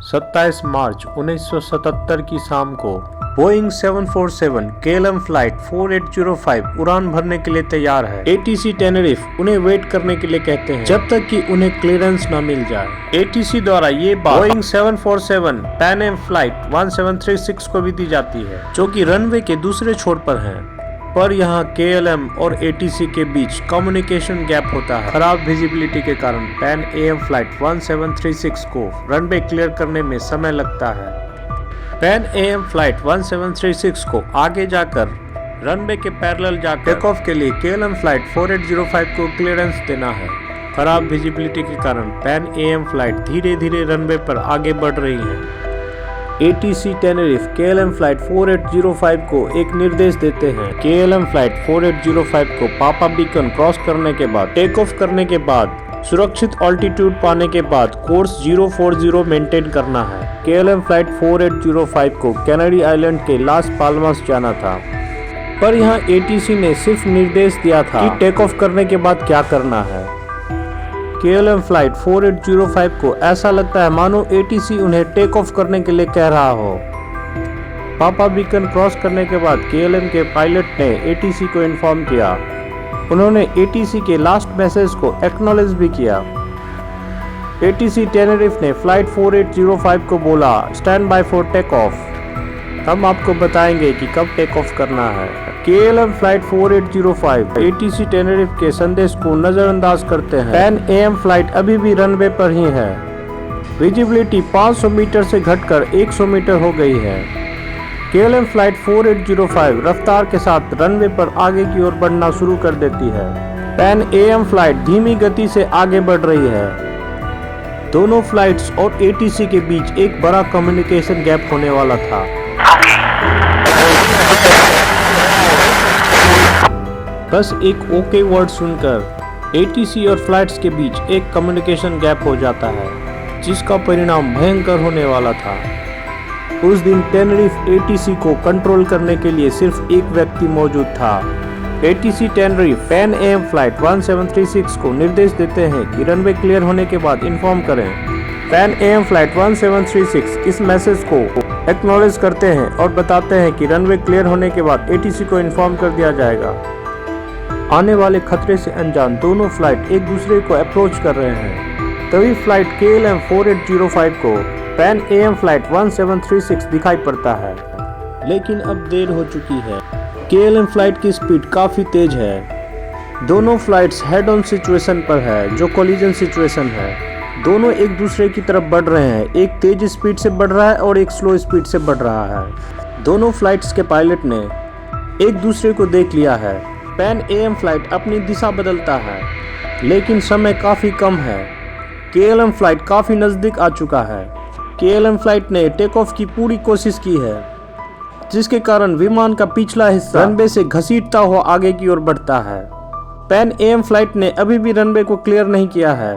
27 मार्च 1977 की शाम को बोइंग 747 KLM फ्लाइट 4805 उड़ान भरने के लिए तैयार है। ATC टेनरिफ उन्हें वेट करने के लिए कहते हैं जब तक कि उन्हें क्लियरेंस न मिल जाए। ATC द्वारा ये बात बोइंग 747 पैन एम फ्लाइट 1736 को भी दी जाती है, जो कि रनवे के दूसरे छोर पर है। पर यहाँ KLM और ATC के बीच कम्युनिकेशन गैप होता है। खराब विजिबिलिटी के कारण पैन AM फ्लाइट 1736 को रनवे क्लियर करने में समय लगता है। पैन AM फ्लाइट 1736 को आगे जाकर रनवे के पैरेलल जाकर टेक ऑफ के लिए KLM फ्लाइट 4805 को क्लियरेंस देना है। खराब विजिबिलिटी के कारण पैन AM फ्लाइट धीरे धीरे रनवे पर आगे बढ़ रही है। ATC टेनरिफ KLM फ्लाइट 4805 को एक निर्देश देते हैं। KLM फ्लाइट 4805 को पापा बीकन क्रॉस करने के बाद टेक ऑफ करने के बाद सुरक्षित ऑल्टीट्यूड पाने के बाद कोर्स 040 मेंटेन करना है। KLM फ्लाइट 4805 को कैनरी आइलैंड के लास पाल्मास जाना था, पर यहाँ ATC ने सिर्फ निर्देश दिया था कि टेक ऑफ करने के बाद क्या करना है। KLM फ्लाइट 4805 को ऐसा लगता है मानो ATC उन्हें टेक ऑफ करने के लिए कह रहा हो। पापा बीकन क्रॉस करने के बाद KLM के पायलट ने ATC को इन्फॉर्म किया। उन्होंने ATC के लास्ट मैसेज को एक्नॉलेज भी किया। ATC टेनरिफ ने फ्लाइट 4805 को बोला, stand by for take off. हम आपको बताएंगे कि कब टेक ऑफ करना है। KLM फ्लाइट 4805 ATC टेनरिफ के संदेश को नजरअंदाज करते हैं। पैन AM फ्लाइट अभी भी रनवे पर ही है। विजिबिलिटी 500 मीटर से घटकर 100 मीटर हो गई है। KLM फ्लाइट 4805 रफ्तार के साथ रनवे पर आगे की ओर बढ़ना शुरू कर देती है। पैन AM फ्लाइट धीमी गति से आगे बढ़ रही है। दोनों फ्लाइट्स और ATC के बीच एक बड़ा कम्युनिकेशन गैप होने वाला था। बस एक ओके वर्ड सुनकर ATC और फ्लाइट्स के बीच एक कम्युनिकेशन गैप हो जाता है, जिसका परिणाम भयंकर होने वाला था। उस दिन टेनरिफ ATC को कंट्रोल करने के लिए सिर्फ एक व्यक्ति मौजूद था। ATC टेनरिफ पैन AM फ्लाइट 1736 को निर्देश देते हैं कि रनवे क्लियर होने के बाद इन्फॉर्म करें। पैन AM फ्लाइट 1736 इस मैसेज को एक्नॉलेज करते हैं और बताते हैं कि रनवे क्लियर होने के बाद ATC को इन्फॉर्म कर दिया जाएगा। आने वाले खतरे से अनजान दोनों फ्लाइट एक दूसरे को अप्रोच कर रहे हैं। तभी फ्लाइट KLM 4805 को पैन AM फ्लाइट 1736 दिखाई पड़ता है, लेकिन अब देर हो चुकी है। KLM फ्लाइट की स्पीड काफी तेज है। दोनों फ्लाइट्स हेड ऑन सिचुएशन पर है, जो कोलिजन सिचुएशन है। दोनों एक दूसरे की तरफ बढ़ रहे हैं। एक तेज स्पीड से बढ़ रहा है और एक स्लो स्पीड से बढ़ रहा है। दोनों फ्लाइट्स के पायलट ने एक दूसरे को देख लिया है। पैन AM फ्लाइट अपनी दिशा बदलता है, लेकिन समय काफी कम है। KLM फ्लाइट काफी नजदीक आ चुका है। KLM फ्लाइट ने टेक ऑफ की पूरी कोशिश की है, जिसके कारण विमान का पिछला हिस्सा रनवे से घसीटता हुआ आगे की ओर बढ़ता है। पैन AM फ्लाइट ने अभी भी रनवे को क्लियर नहीं किया है।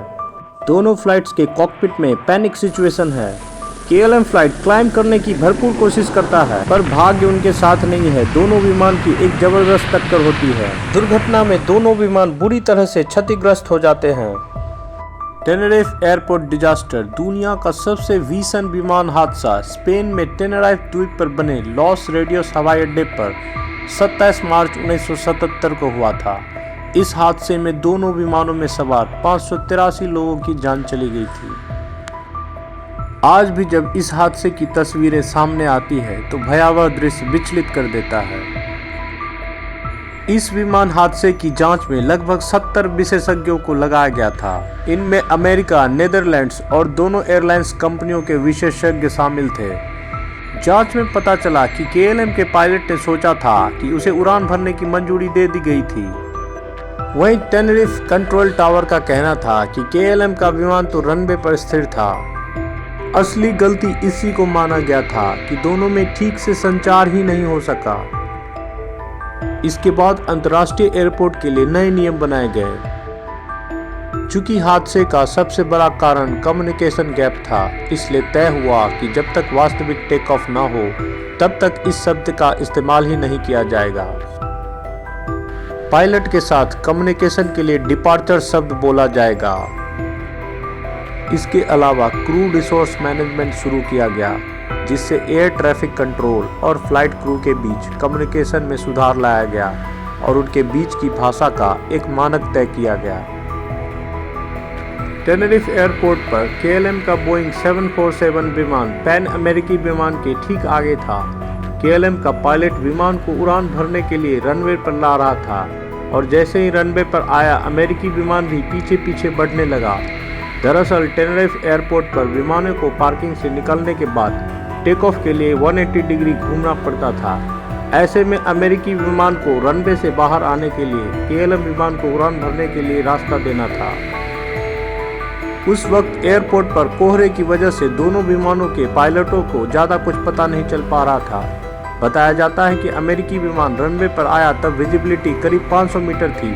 दोनों फ्लाइट्स के कॉकपिट में पैनिक सिचुएशन है। KLM फ्लाइट क्लाइंब करने की भरपूर कोशिश करता है, पर भाग्य उनके साथ नहीं है। दोनों विमान की एक जबरदस्त टक्कर होती है। दुर्घटना में दोनों विमान बुरी तरह से क्षतिग्रस्त हो जाते हैं। टेनरिफ एयरपोर्ट डिजास्टर दुनिया का सबसे भीषण विमान हादसा स्पेन में टेनरिफ द्वीप पर बने लॉस रेडियोस हवाई अड्डे पर 27 मार्च 1977 को हुआ था। इस हादसे में दोनों विमानों में सवार 583 लोगों की जान चली गई थी। आज भी जब इस हादसे की तस्वीरें सामने आती है तो भयावह दृश्य विचलित कर देता है। इस विमान हादसे की जांच में लगभग 70 विशेषज्ञों को लगाया गया था। इनमें अमेरिका, नेदरलैंड्स और दोनों एयरलाइंस कंपनियों के विशेषज्ञ शामिल थे। जांच में पता चला कि KLM के पायलट ने सोचा था कि उसे उड़ान भरने की मंजूरी दे दी गई थी। वहीं टेनरिफ कंट्रोल टावर का कहना था कि KLM का विमान तो रनवे पर स्थिर था। असली गलती इसी को माना गया था कि दोनों में ठीक से संचार ही नहीं हो सका। इसके बाद अंतर्राष्ट्रीय एयरपोर्ट के लिए नए नियम बनाए गए। चूंकि हादसे का सबसे बड़ा कारण कम्युनिकेशन गैप था, इसलिए तय हुआ कि जब तक वास्तविक टेक ऑफ ना हो तब तक इस शब्द का इस्तेमाल ही नहीं किया जाएगा। पायलट के साथ कम्युनिकेशन के लिए डिपार्चर शब्द बोला जाएगा। इसके अलावा क्रू रिसोर्स मैनेजमेंट शुरू किया गया, जिससे एयर ट्रैफिक कंट्रोल और फ्लाइट क्रू के बीच कम्युनिकेशन में सुधार लाया गया और उनके बीच की भाषा का एक मानक तय किया गया। टेनेरिफ एयरपोर्ट पर KLM का बोइंग 747 विमान पैन अमेरिकी विमान के ठीक आगे था। KLM का पायलट विमान को उड़ान भरने के लिए रनवे पर ला रहा था और जैसे ही रनवे पर आया, अमेरिकी विमान भी पीछे पीछे बढ़ने लगा। दरअसल टेनेरिफ एयरपोर्ट पर विमानों को पार्किंग से निकलने के बाद टेक ऑफ के लिए 180 डिग्री घूमना पड़ता था। ऐसे में अमेरिकी विमान को रनवे से बाहर आने के लिए KLM विमान को उड़ान भरने के लिए रास्ता देना था। उस वक्त एयरपोर्ट पर कोहरे की वजह से दोनों विमानों के पायलटों को ज़्यादा कुछ पता नहीं चल पा रहा था। बताया जाता है कि अमेरिकी विमान रनवे पर आया तब विजिबिलिटी करीब 500 मीटर थी।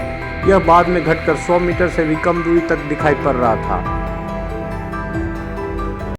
यह बाद में घटकर 100 मीटर से भी कम दूरी तक दिखाई पड़ रहा था।